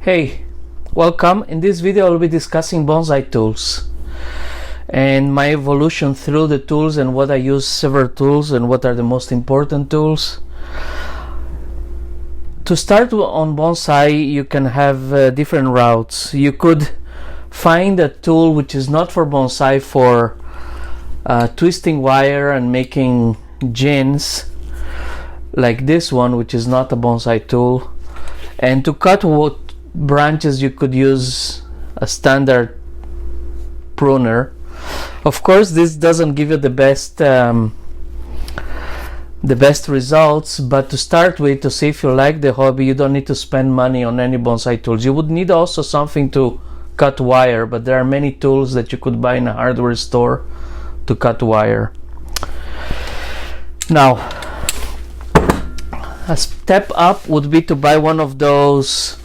Hey, welcome. In this video I'll be discussing bonsai tools and my evolution through the tools and what I use several tools and what are the most important tools. To start on bonsai, you can have different routes. You could find a tool which is not for bonsai, for twisting wire and making gins, like this one, which is not a bonsai tool. And to cut branches you could use a standard pruner. Of course this doesn't give you the best results, but to start with, to see if you like the hobby, you don't need to spend money on any bonsai tools. You would need also something to cut wire, but there are many tools that you could buy in a hardware store to cut wire. Now, a step up would be to buy one of those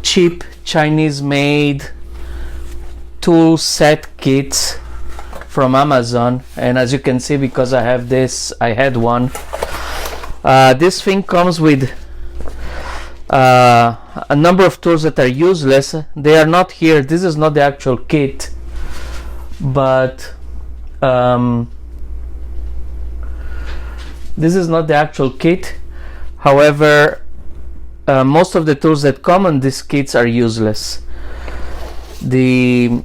cheap Chinese made tool set kits from Amazon, and as you can see, because I have this, I had one. This thing comes with a number of tools that are useless. They are not here. This is not the actual kit, but this is not the actual kit. However, most of the tools that come in these kits are useless. The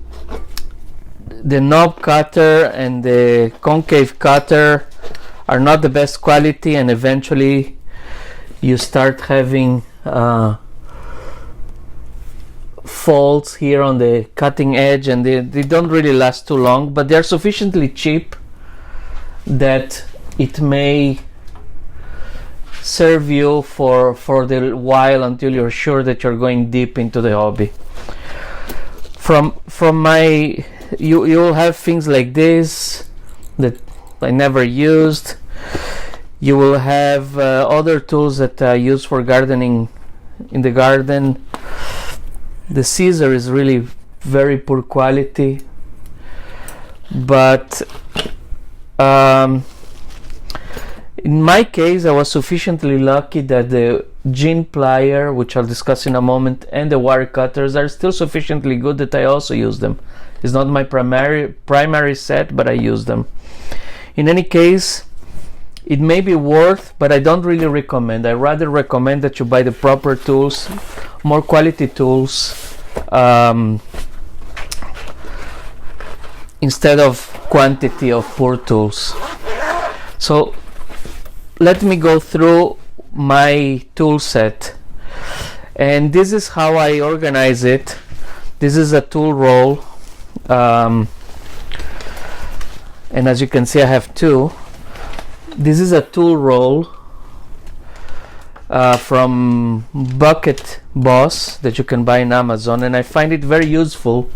knob cutter and the concave cutter are not the best quality, and eventually you start having faults here on the cutting edge, and they don't really last too long, but they are sufficiently cheap that it may serve you for the while until you're sure that you're going deep into the hobby. From my, you'll have things like this that I never used. You will have other tools that I use for gardening in the garden. The scissor is really very poor quality, but in my case I was sufficiently lucky that the gin plier, which I'll discuss in a moment, and the wire cutters are still sufficiently good that I also use them. It's not my primary set, but I use them. In any case, it may be worth, but I don't really recommend. I rather recommend that you buy the proper tools, more quality tools, instead of quantity of poor tools. So let me go through my tool set, and this is how I organize it. This is a tool roll, and as you can see I have two. This is a tool roll from Bucket Boss that you can buy in Amazon, and I find it very useful.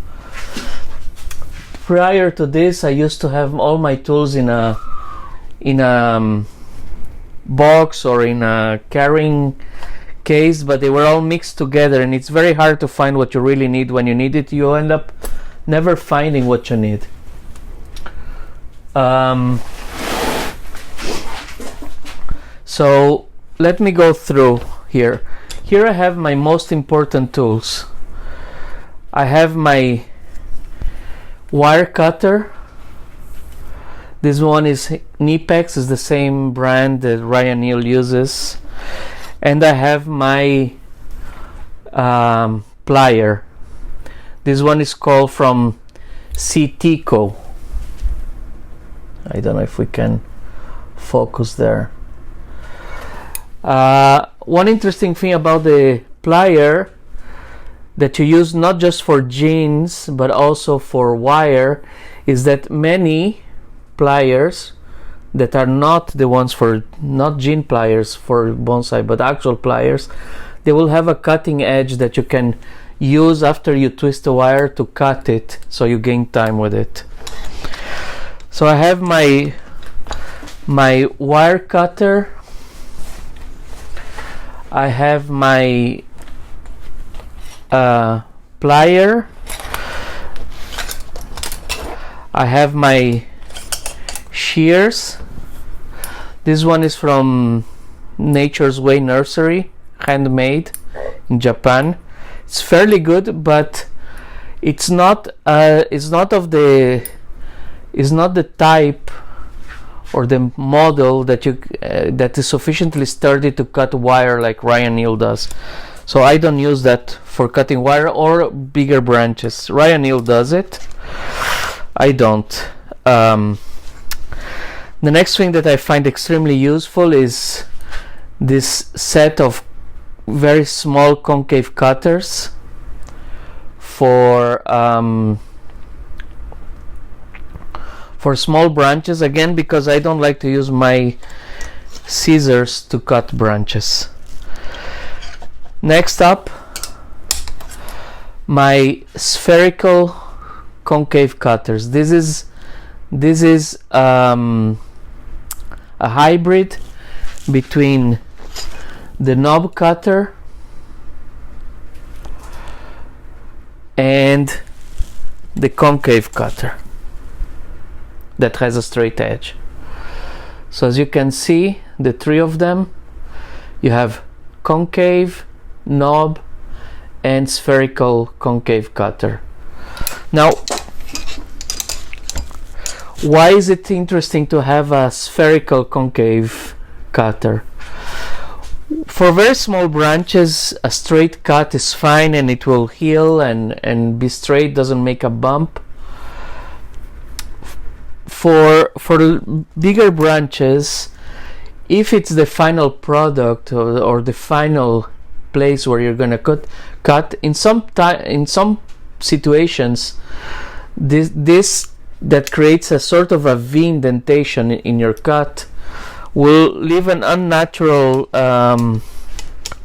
Prior to this, I used to have all my tools in a box or in a carrying case, but they were all mixed together, and it's very hard to find what you really need. When you need it, you end up never finding what you need. So let me go through here. Here I have my most important tools. I have my wire cutter. This one is Knipex, is the same brand that Ryan Neal uses. And I have my plier. This one is called from CTco. I don't know if we can focus there. One interesting thing about the plier that you use not just for jeans but also for wire is that many pliers that are not the ones for, not jean pliers for bonsai, but actual pliers, they will have a cutting edge that you can use after you twist the wire to cut it, so you gain time with it. So I have my wire cutter, I have my plier, I have my shears. This one is from Nature's Way Nursery, handmade in Japan. It's fairly good, but it's not the type or the model that is sufficiently sturdy to cut wire like Ryan Neal does. So I don't use that for cutting wire or bigger branches. Ryan Neal does it. I don't. The next thing that I find extremely useful is this set of very small concave cutters for small branches, again because I don't like to use my scissors to cut branches. Next up, my spherical concave cutters. This is a hybrid between the knob cutter and the concave cutter that has a straight edge. So as you can see, the three of them, you have concave, knob, and spherical concave cutter. Now, why is it interesting to have a spherical concave cutter? For very small branches, a straight cut is fine and it will heal and be straight, doesn't make a bump. For bigger branches, if it's the final product or the final place where you're gonna cut in some situations, this that creates a sort of a V indentation in your cut will leave an unnatural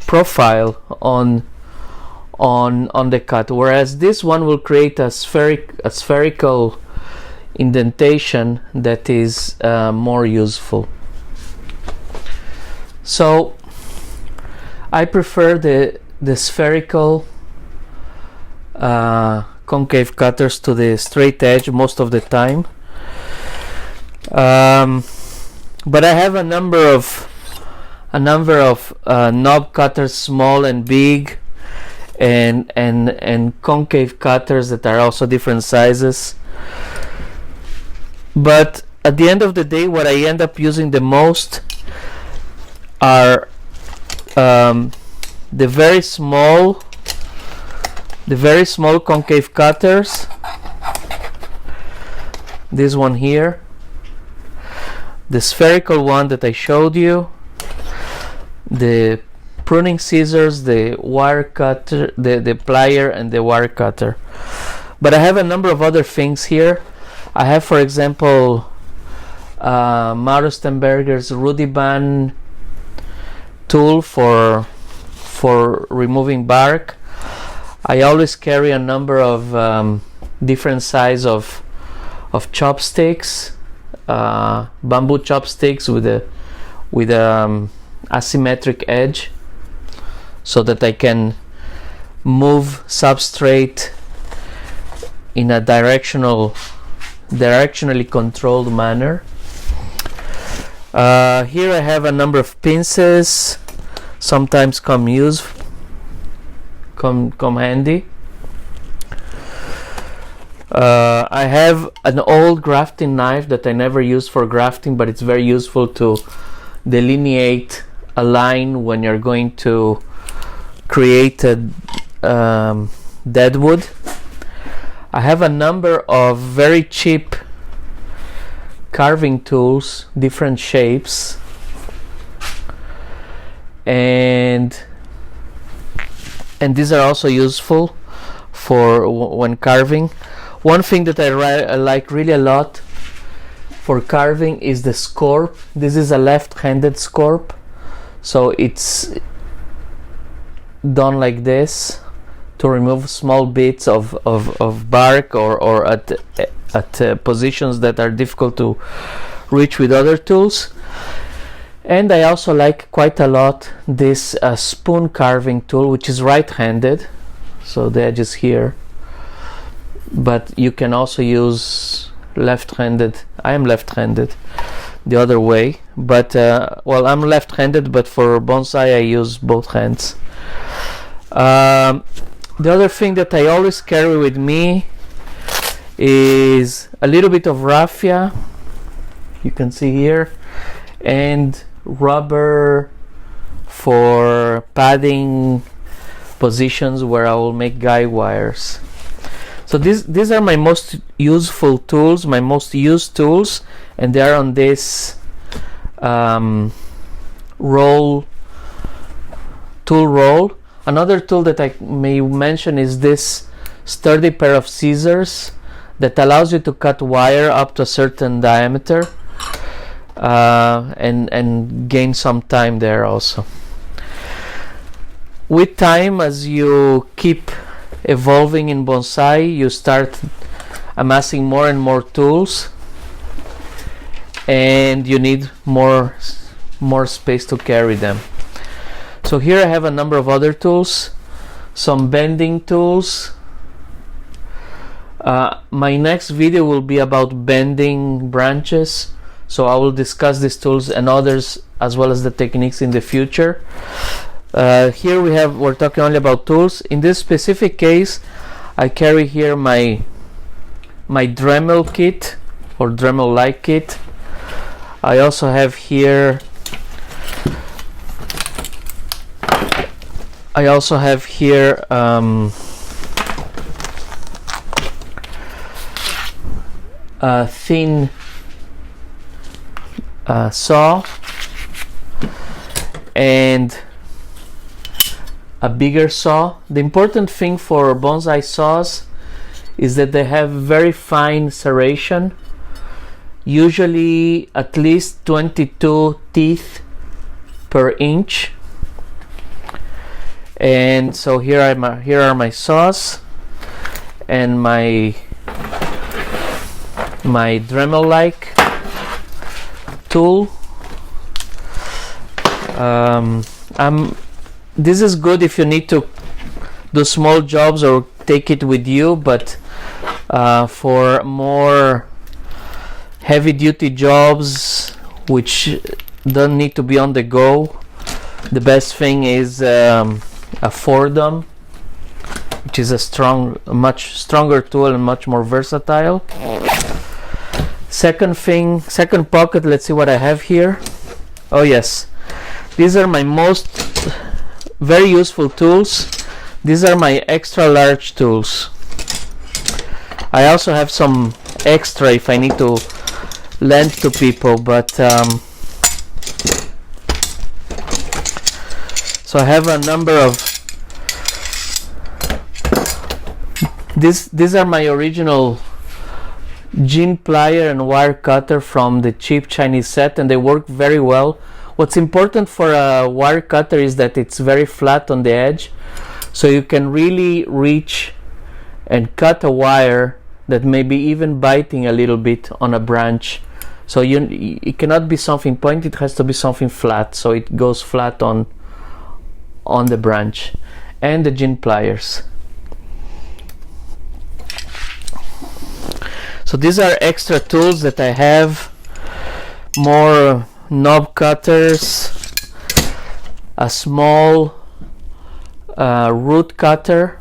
profile on the cut, whereas this one will create a spherical indentation that is more useful. So I prefer the spherical concave cutters to the straight edge most of the time, but I have a number of knob cutters, small and big, and concave cutters that are also different sizes. But at the end of the day, what I end up using the most are the very small concave cutters. This one here, the spherical one that I showed you, the pruning scissors, the wire cutter, the plier, and the wire cutter. But I have a number of other things here. I have, for example, Mauro Stenberger's Rudiban tool for removing bark. I always carry a number of different size of chopsticks, bamboo chopsticks with a asymmetric edge, so that I can move substrate in a directionally controlled manner. Here I have a number of pincers, sometimes come handy. I have an old grafting knife that I never use for grafting, but it's very useful to delineate a line when you're going to create a deadwood. I have a number of very cheap carving tools, different shapes, and these are also useful for when carving. One thing that I like really a lot for carving is the scorp. This is a left-handed scorp, so it's done like this to remove small bits of bark or at positions that are difficult to reach with other tools. And I also like quite a lot this spoon carving tool, which is right-handed, so the edge is here, but you can also use left-handed. I am left-handed the other way, but well, I'm left-handed, but for bonsai I use both hands. The other thing that I always carry with me is a little bit of raffia, you can see here, and rubber for padding positions where I will make guide wires. So these are my most useful tools, my most used tools, and they are on this tool roll. Another tool that I may mention is this sturdy pair of scissors that allows you to cut wire up to a certain diameter and gain some time there also. With time, as you keep evolving in bonsai, you start amassing more and more tools, and you need more space to carry them. So here I have a number of other tools, some bending tools. My next video will be about bending branches, so I will discuss these tools and others as well as the techniques in the future. Here we're talking only about tools. In this specific case, I carry here my Dremel kit or Dremel-like kit. I also have here a thin saw and a bigger saw. The important thing for bonsai saws is that they have very fine serration, usually at least 22 teeth per inch. And so here are my saws and my Dremel-like tool. This is good if you need to do small jobs or take it with you, but for more heavy-duty jobs which don't need to be on the go, the best thing is a foredom, which is a much stronger tool and much more versatile. Second pocket, let's see what I have here. Oh yes, these are my most very useful tools. These are my extra large tools. I also have some extra if I need to lend to people, but so I have a number of these are my original gin plier and wire cutter from the cheap Chinese set, and they work very well. What's important for a wire cutter is that it's very flat on the edge, so you can really reach and cut a wire that may be even biting a little bit on a branch. So it cannot be something pointed, it has to be something flat, so it goes flat on the branch. And the gin pliers. So these are extra tools that I have. More knob cutters, a small root cutter.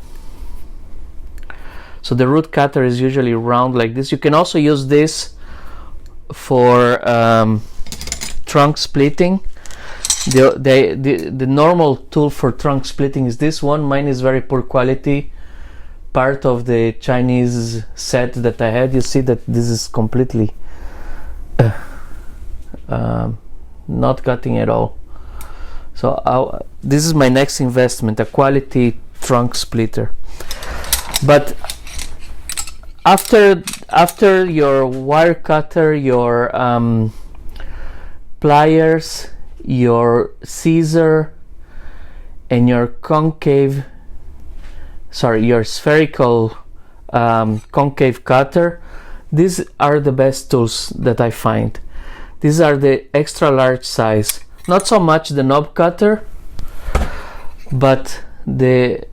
So the root cutter is usually round like this. You can also use this for trunk splitting. The normal tool for trunk splitting is this one. Mine is very poor quality, part of the Chinese set that I had. You see that this is completely not cutting at all. So this is my next investment, a quality trunk splitter. But after your wire cutter, your pliers, your scissor, and your spherical concave cutter, these are the best tools that I find. These are the extra large size. Not so much the knob cutter, but the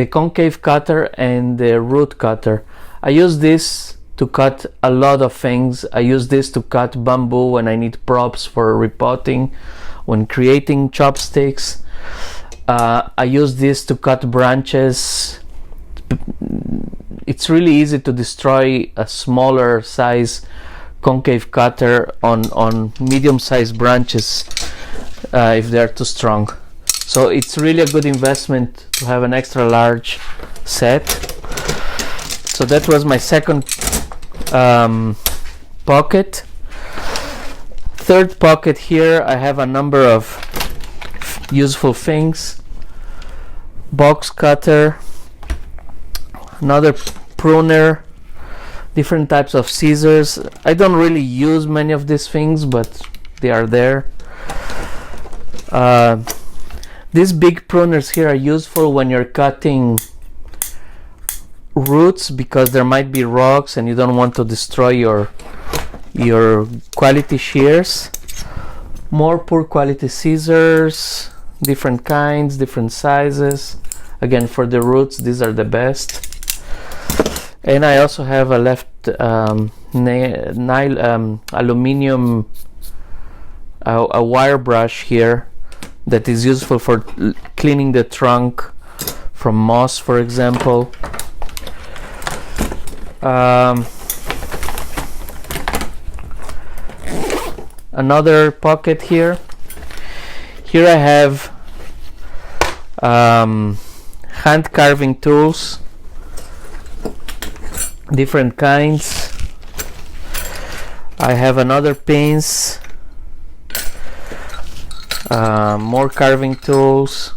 concave cutter and the root cutter. I use this to cut a lot of things. I use this to cut bamboo when I need props for repotting, when creating chopsticks. I use this to cut branches. It's really easy to destroy a smaller size concave cutter on medium-sized branches if they're too strong. So it's really a good investment to have an extra large set. So that was my second pocket. Third pocket here, I have a number of useful things. Box cutter, another pruner, different types of scissors. I don't really use many of these things, but they are there. These big pruners here are useful when you're cutting roots, because there might be rocks and you don't want to destroy your quality shears. More poor quality scissors, different kinds, different sizes. Again, for the roots, these are the best. And I also have a left aluminum a wire brush here that is useful for cleaning the trunk from moss, for example. Another pocket here. Here I have hand carving tools, different kinds. I have another pins, more carving tools,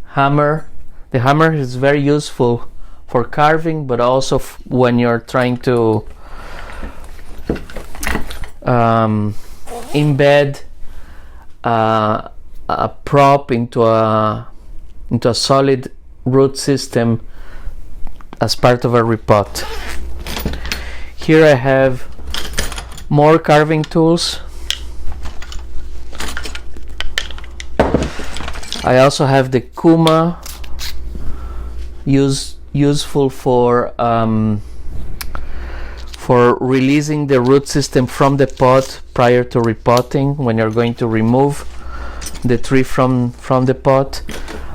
hammer. The hammer is very useful for carving, but also when you're trying to embed a prop into a solid root system as part of a repot. Here I have more carving tools. I also have the Kuma, useful for releasing the root system from the pot prior to repotting, when you're going to remove the tree from the pot.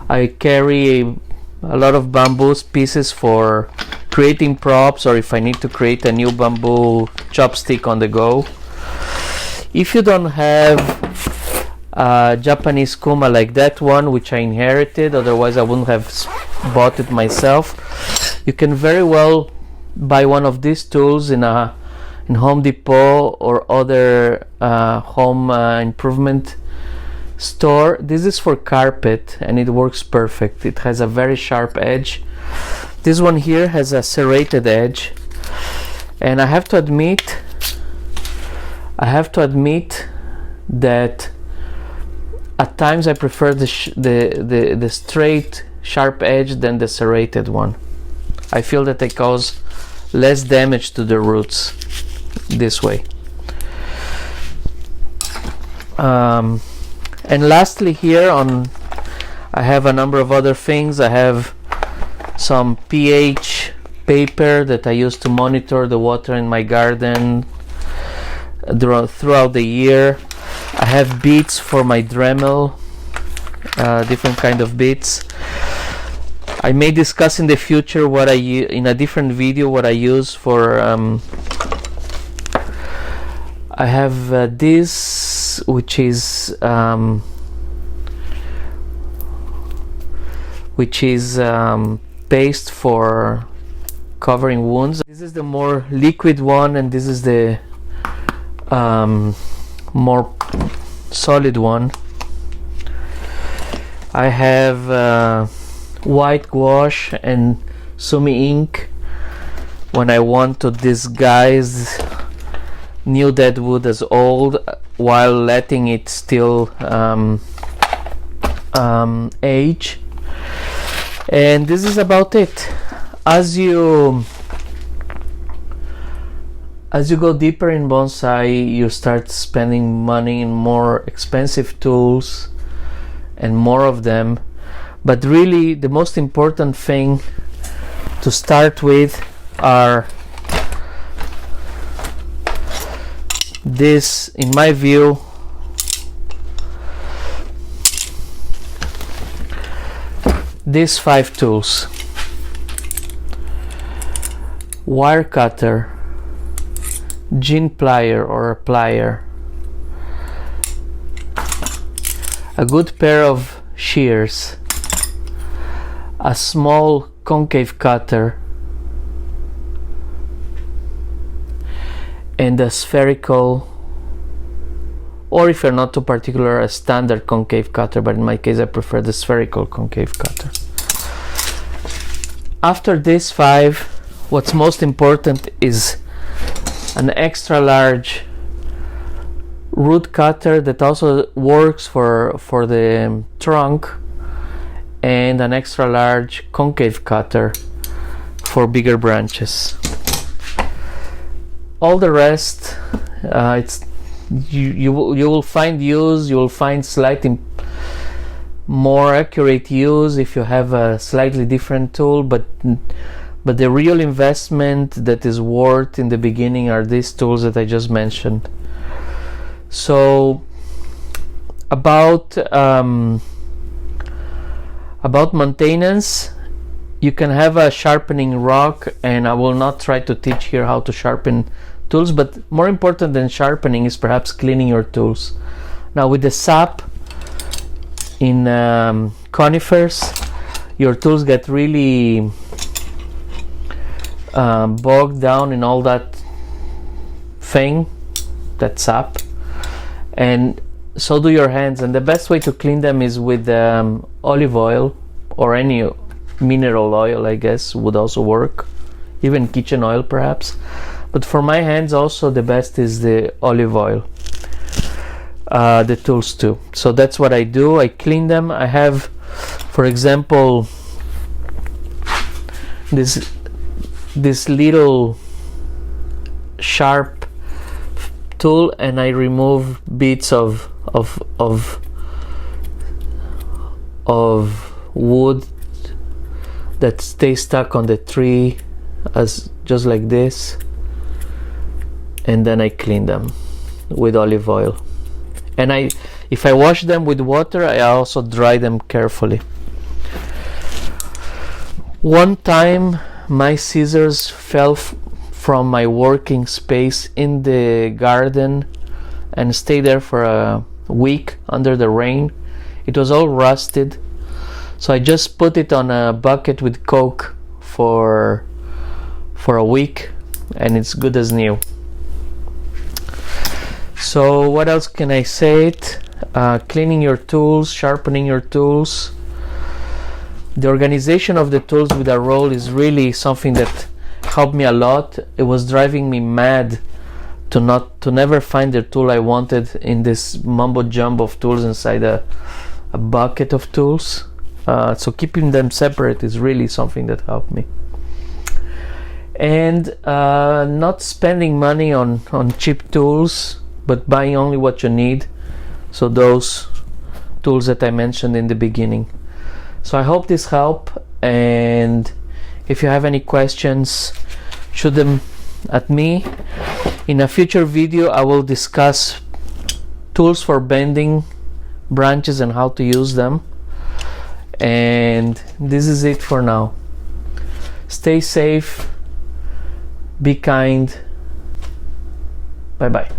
I carry a lot of bamboo pieces for creating props, or if I need to create a new bamboo chopstick on the go. If you don't have a Japanese Kuma like that one, which I inherited, otherwise I wouldn't have bought it myself, you can very well buy one of these tools in Home Depot or other home improvement store. This is for carpet and it works perfect. It has a very sharp edge. This one here has a serrated edge, and I have to admit that at times I prefer the straight sharp edge than the serrated one. I feel that they cause less damage to the roots this way. And lastly here I have a number of other things. I have some pH paper that I use to monitor the water in my garden throughout the year. I have beads for my Dremel, different kind of beads. I may discuss in the future in a different video what I use for. I have this, which is paste for covering wounds. This is the more liquid one, and this is the more solid one. I have white gouache and sumi ink when I want to disguise new dead wood as old while letting it still age. And this is about it. As you go deeper in bonsai, you start spending money in more expensive tools and more of them. But really, the most important thing to start with are this, in my view, these 5 tools: wire cutter, gin plier or a plier, a good pair of shears, a small concave cutter, and a spherical, or if you're not too particular, a standard concave cutter, but in my case I prefer the spherical concave cutter. After these 5, what's most important is an extra large root cutter that also works for the trunk, and an extra large concave cutter for bigger branches. All the rest, it's you will find use. You will find slightly more accurate use if you have a slightly different tool, but the real investment that is worth in the beginning are these tools that I just mentioned. So about maintenance, you can have a sharpening rock, and I will not try to teach here how to sharpen tools, but more important than sharpening is perhaps cleaning your tools. Now with the sap in conifers, your tools get really bogged down in all that thing, that sap, and so do your hands. And the best way to clean them is with olive oil, or any mineral oil, I guess would also work, even kitchen oil perhaps. But for my hands also the best is the olive oil, the tools too. So that's what I do. I clean them. I have, for example, this little sharp tool, and I remove bits of wood that stay stuck on the tree, as just like this, and then I clean them with olive oil. And if I wash them with water, I also dry them carefully. One time my scissors fell from my working space in the garden and stayed there for a week under the rain. It was all rusted, so I just put it on a bucket with Coke for a week, and it's good as new. So what else can I say? Cleaning your tools, sharpening your tools. The organization of the tools with a roll is really something that helped me a lot. It was driving me mad to never find the tool I wanted in this mumbo jumbo of tools inside a bucket of tools. So keeping them separate is really something that helped me. And not spending money on cheap tools, but buying only what you need. So those tools that I mentioned in the beginning. So I hope this helped, and if you have any questions, shoot them at me. In a future video I will discuss tools for bending branches and how to use them. And this is it for now. Stay safe, be kind, bye bye.